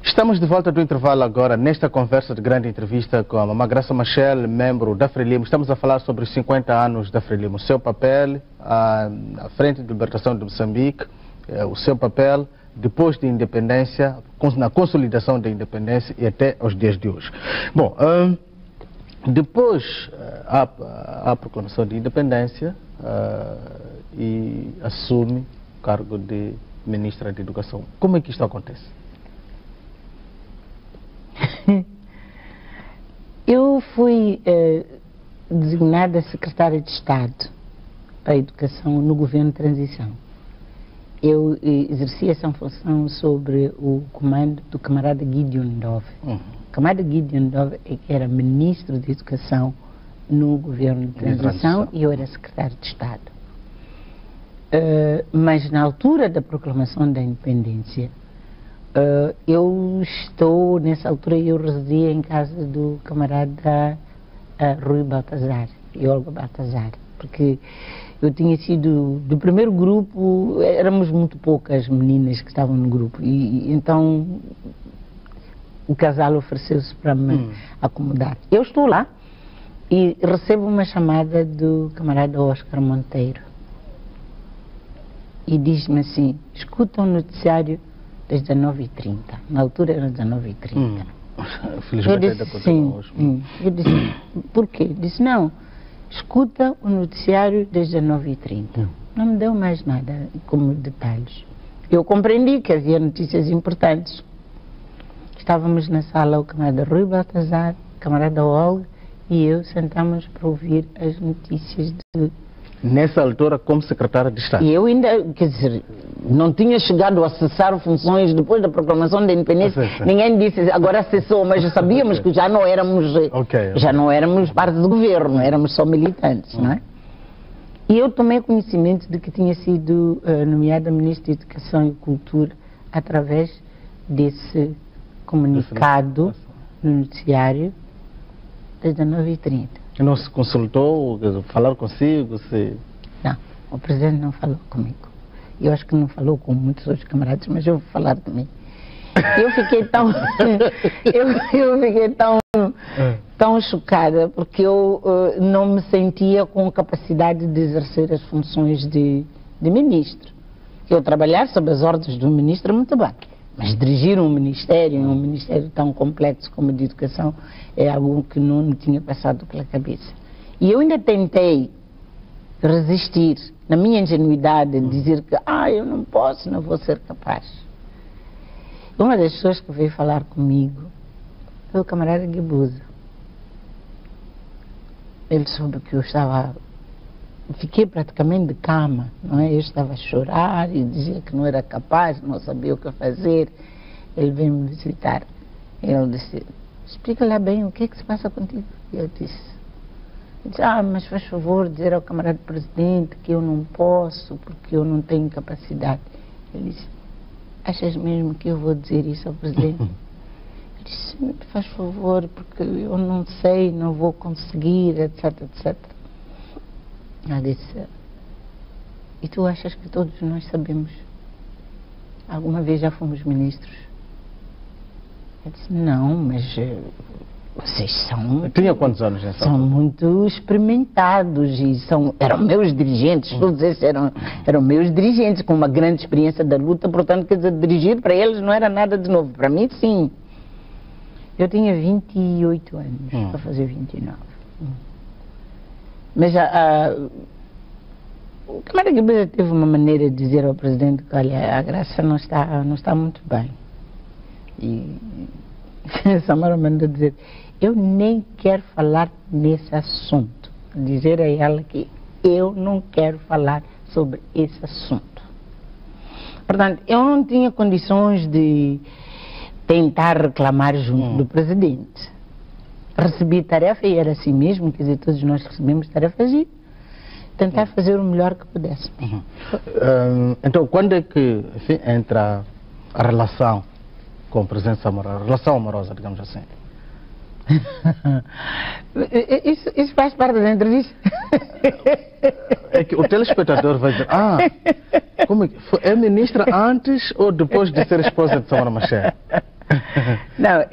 Estamos de volta do intervalo agora, nesta conversa de grande entrevista com a Mamã Graça Machel, membro da Frelimo. Estamos a falar sobre os 50 anos da Frelimo, o seu papel à frente de libertação de Moçambique, o seu papel depois da independência, na consolidação da independência e até aos dias de hoje. Bom, depois a proclamação de independência e assume o cargo de ministra de Educação. Como é que isto acontece? Eu fui designada secretária de Estado para a Educação no governo de transição. Eu exerci essa função sobre o comando do camarada Gideon Ndove. O camarada Gideon Ndove era ministro de Educação no governo de transição e eu era secretário de Estado. Mas na altura da proclamação da independência, nessa altura eu residia em casa do camarada Rui Baltazar e Olga Baltazar, porque eu tinha sido do primeiro grupo, éramos muito poucas meninas que estavam no grupo e então o casal ofereceu-se para me acomodar. Eu estou lá e recebo uma chamada do camarada Oscar Monteiro e diz-me assim: escuta um noticiário das 19h30. Na altura era 19h30. Eu disse sim. Eu disse, por quê? Disse, não, escuta o noticiário das 19h30. Não me deu mais nada como detalhes. Eu compreendi que havia notícias importantes. Estávamos na sala, o camarada Rui Baltazar, o camarada Olga e eu sentamos para ouvir as notícias de... Nessa altura, como secretária de Estado? E eu ainda, quer dizer, não tinha chegado a cessar funções depois da proclamação da independência. Ninguém disse, agora cessou, mas sabíamos que já não éramos parte do governo, éramos só militantes, não é? E eu tomei conhecimento de que tinha sido nomeada Ministra de Educação e Cultura através desse comunicado no noticiário das 19h30. Não se consultou, falaram consigo? Não, o presidente não falou comigo. Eu acho que não falou com muitos outros camaradas, mas eu vou falar de mim. Eu fiquei tão... eu fiquei tão chocada, porque eu não me sentia com capacidade de exercer as funções de ministro. Eu trabalhar sob as ordens do ministro é muito bem, mas dirigir um ministério tão complexo como o de Educação, é algo que não me tinha passado pela cabeça. E eu ainda tentei resistir, na minha ingenuidade, de dizer que eu não posso, não vou ser capaz. Uma das pessoas que veio falar comigo foi o camarada Guebuza. Ele soube que eu fiquei praticamente de cama, não é? Eu estava a chorar e dizia que não era capaz, não sabia o que fazer. Ele veio me visitar. Ele disse, explica lá bem o que é que se passa contigo. E eu disse, mas faz favor dizer ao camarada presidente que eu não posso, porque eu não tenho capacidade. Ele disse, achas mesmo que eu vou dizer isso ao presidente? Eu disse, faz favor, porque eu não sei, não vou conseguir, etc, etc. Ela disse, e tu achas que todos nós sabemos? Alguma vez já fomos ministros? Eu disse, não, mas vocês são... Tinha quantos anos nessa São muito experimentados e eram meus dirigentes, todos esses eram meus dirigentes, com uma grande experiência da luta, portanto, quer dizer, dirigir para eles não era nada de novo. Para mim, sim. Eu tinha 28 anos, para fazer 29. Mas o camarada Guebuza teve uma maneira de dizer ao presidente que, olha, a Graça não está muito bem. E Samara mandou dizer, eu nem quero falar nesse assunto. Dizer a ela que eu não quero falar sobre esse assunto. Portanto, eu não tinha condições de tentar reclamar junto do presidente. Recebi tarefa e era assim mesmo, quer dizer, todos nós recebemos tarefas e tentar fazer o melhor que pudéssemos. Então, quando é que entra a relação com a presença amorosa, a relação amorosa, digamos assim? Isso faz parte da entrevista. É que o telespectador vai dizer, como é que foi? É ministra antes ou depois de ser esposa de Samara Machel? Não,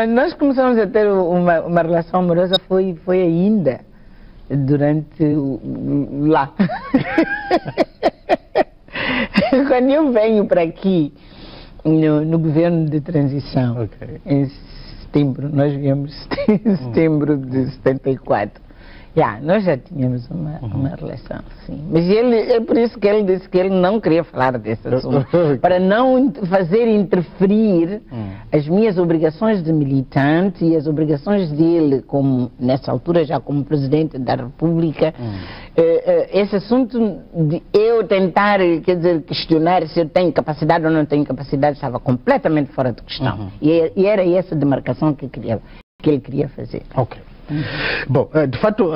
nós começamos a ter uma relação amorosa foi ainda durante lá. Quando eu venho para aqui, no governo de transição, em setembro, nós viemos em setembro de 74. Nós já tínhamos uma relação, sim. Mas é por isso que ele disse que ele não queria falar desse assunto, para não fazer interferir as minhas obrigações de militante e as obrigações dele, como nessa altura já como presidente da República. Esse assunto de eu tentar, quer dizer, questionar se eu tenho capacidade ou não tenho capacidade estava completamente fora de questão. E era essa demarcação que ele queria fazer. Ok. Bom, de fato,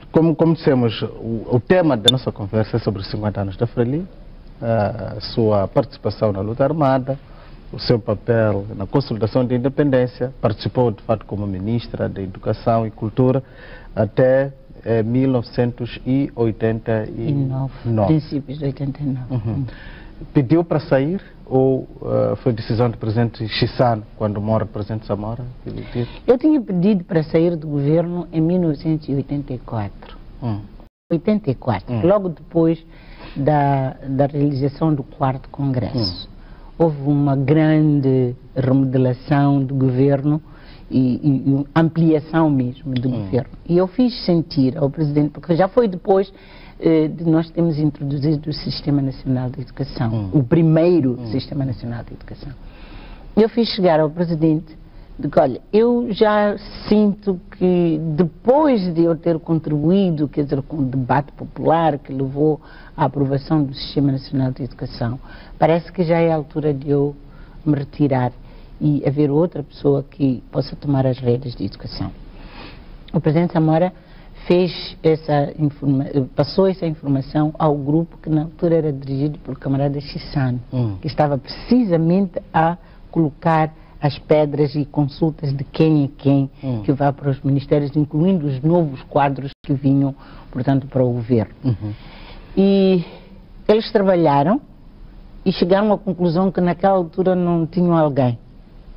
como dissemos, o tema da nossa conversa é sobre os 50 anos da Frelimo, a sua participação na luta armada, o seu papel na consolidação da independência, participou de fato como ministra da Educação e Cultura até 1989. Princípios de 89. Pediu para sair ou foi decisão do presidente Chissano, quando mora o presidente Samora? Eu tinha pedido para sair do governo em 1984. 84, logo depois da realização do 4º Congresso. Houve uma grande remodelação do governo e ampliação mesmo do governo. E eu fiz sentir ao presidente, porque já foi depois de nós termos introduzido o Sistema Nacional de Educação, o primeiro Sistema Nacional de Educação. Eu fiz chegar ao presidente de que, olha, eu já sinto que depois de eu ter contribuído, quer dizer, com o debate popular que levou à aprovação do Sistema Nacional de Educação, parece que já é a altura de eu me retirar e haver outra pessoa que possa tomar as rédeas de educação. O presidente Samora passou essa informação ao grupo que na altura era dirigido pelo camarada Chissano, que estava precisamente a colocar as pedras e consultas de quem é quem que vai para os ministérios, incluindo os novos quadros que vinham, portanto, para o governo. E eles trabalharam e chegaram à conclusão que naquela altura não tinham alguém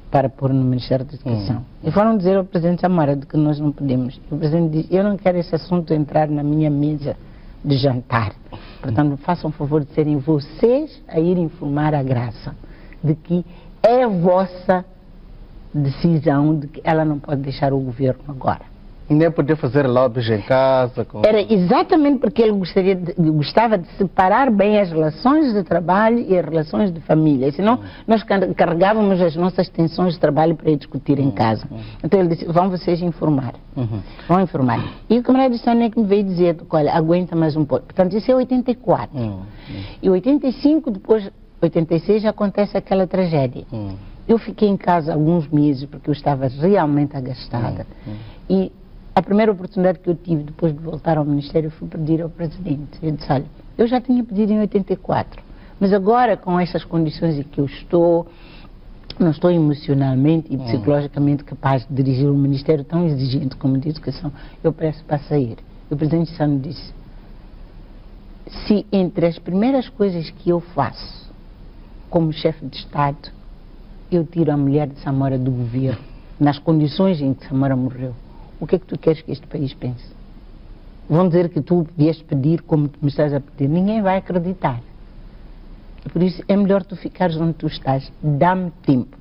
para pôr no Ministério da Educação. E foram dizer ao presidente Samora de que nós não podemos. O presidente disse, eu não quero esse assunto entrar na minha mesa de jantar. Portanto, façam o favor de serem vocês a ir informar a Graça de que é vossa decisão de que ela não pode deixar o governo agora. E nem poder fazer lobbies em casa? Era exatamente porque ele gostava de separar bem as relações de trabalho e as relações de família. Senão nós carregávamos as nossas tensões de trabalho para ir discutir em casa. Então ele disse, vão vocês informar. Vão informar. E o camarada de Sônia que me veio dizer, olha, aguenta mais um pouco. Portanto, isso é 84. E 85, depois, 86, já acontece aquela tragédia. Eu fiquei em casa alguns meses porque eu estava realmente agastada. E a primeira oportunidade que eu tive depois de voltar ao Ministério foi pedir ao presidente. Eu disse, olha, eu já tinha pedido em 84, mas agora com essas condições em que eu estou, não estou emocionalmente e psicologicamente capaz de dirigir um Ministério tão exigente como de Educação, eu peço para sair. E o presidente Sano disse, se entre as primeiras coisas que eu faço como chefe de Estado, eu tiro a mulher de Samora do governo, nas condições em que Samora morreu, o que é que tu queres que este país pense? Vão dizer que tu vieste pedir como tu me estás a pedir. Ninguém vai acreditar. Por isso é melhor tu ficares onde tu estás. Dá-me tempo.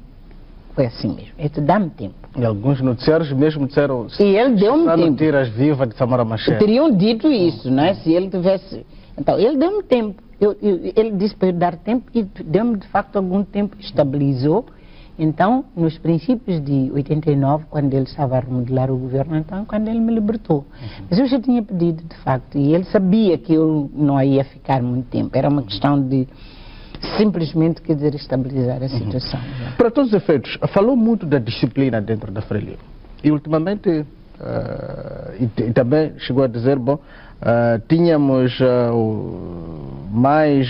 Foi assim mesmo. Dá-me tempo. E alguns noticiários mesmo disseram... E ele deu-me tempo. Tiras vivas de Samora Machel. Teriam dito isso, não é? Se ele tivesse... Então, ele deu-me tempo. Ele disse para eu dar tempo e deu-me de facto algum tempo. Estabilizou. Então, nos princípios de 89, quando ele estava a remodelar o governo, então, quando ele me libertou. Mas eu já tinha pedido, de facto, e ele sabia que eu não ia ficar muito tempo. Era uma questão de simplesmente, quer dizer, estabilizar a situação. Para todos os efeitos, falou muito da disciplina dentro da Frelimo. E ultimamente, e também chegou a dizer, bom, tínhamos mais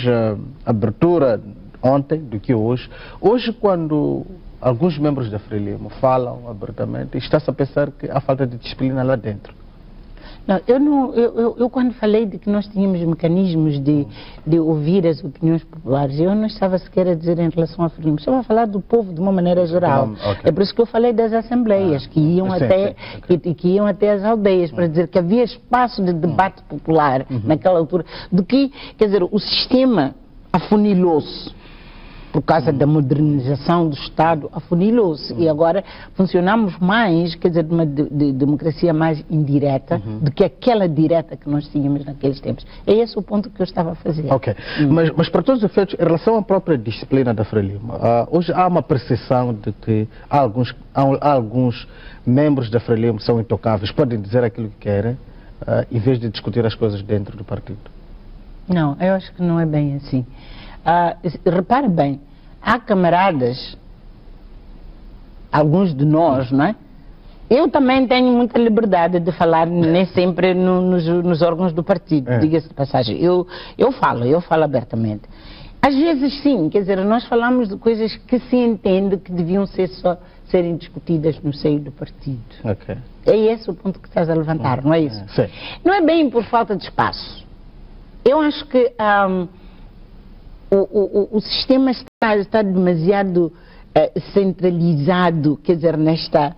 abertura ontem do que hoje. Hoje, quando alguns membros da Frelimo falam abertamente, está-se a pensar que há falta de disciplina lá dentro. Não, eu quando falei de que nós tínhamos mecanismos de ouvir as opiniões populares, eu não estava sequer a dizer em relação à Frelimo, estava a falar do povo de uma maneira geral. Okay. É por isso que eu falei das assembleias, que iam que iam até as aldeias, para dizer que havia espaço de debate popular naquela altura, de que, quer dizer, o sistema afunilou-se. Por causa da modernização do Estado, afunilou-se. E agora funcionamos mais, quer dizer, de uma democracia mais indireta do que aquela direta que nós tínhamos naqueles tempos. É esse o ponto que eu estava a fazer. Ok. Mas para todos os efeitos, em relação à própria disciplina da Frelimo, hoje há uma percepção de que há alguns membros da Frelimo são intocáveis, podem dizer aquilo que querem, em vez de discutir as coisas dentro do partido. Não, eu acho que não é bem assim. Repare bem, há camaradas, alguns de nós, não é? Eu também tenho muita liberdade de falar, nem sempre nos órgãos do partido, diga-se de passagem. Eu falo abertamente. Às vezes sim, quer dizer, nós falamos de coisas que se entende que deviam serem discutidas no seio do partido. Okay. É esse o ponto que estás a levantar, não é isso? Sim. Não é bem por falta de espaço. Eu acho que o sistema está demasiado centralizado, quer dizer, nesta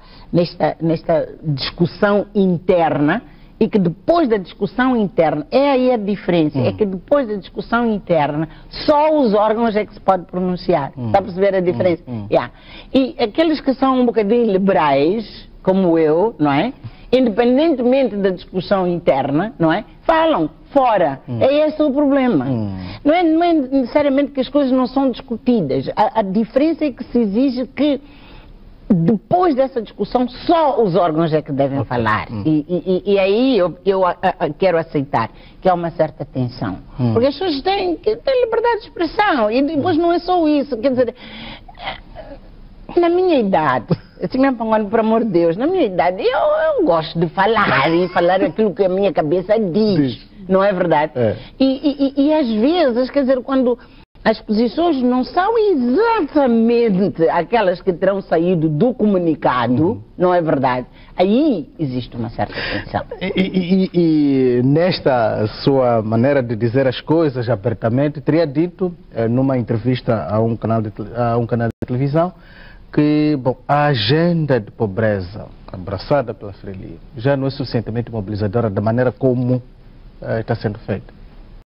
discussão interna, e que depois da discussão interna, é aí a diferença, é que depois da discussão interna, só os órgãos é que se pode pronunciar. Está a perceber a diferença? Yeah. E aqueles que são um bocadinho liberais, como eu, não é? Independentemente da discussão interna, não é? Falam fora. É esse o problema. Não é necessariamente que as coisas não são discutidas. A diferença é que se exige que depois dessa discussão só os órgãos é que devem falar. E aí eu quero aceitar que há uma certa tensão. Porque as pessoas têm liberdade de expressão. E depois não é só isso. Quer dizer, na minha idade, assim, por amor de Deus, na minha idade, eu gosto de falar e falar aquilo que a minha cabeça diz. Não é verdade? E às vezes, quer dizer, quando as posições não são exatamente aquelas que terão saído do comunicado, não é verdade? Aí existe uma certa tensão. E nesta sua maneira de dizer as coisas abertamente, teria dito, numa entrevista a um canal de televisão, que a agenda de pobreza abraçada pela Frelimo já não é suficientemente mobilizadora da maneira como está sendo feita.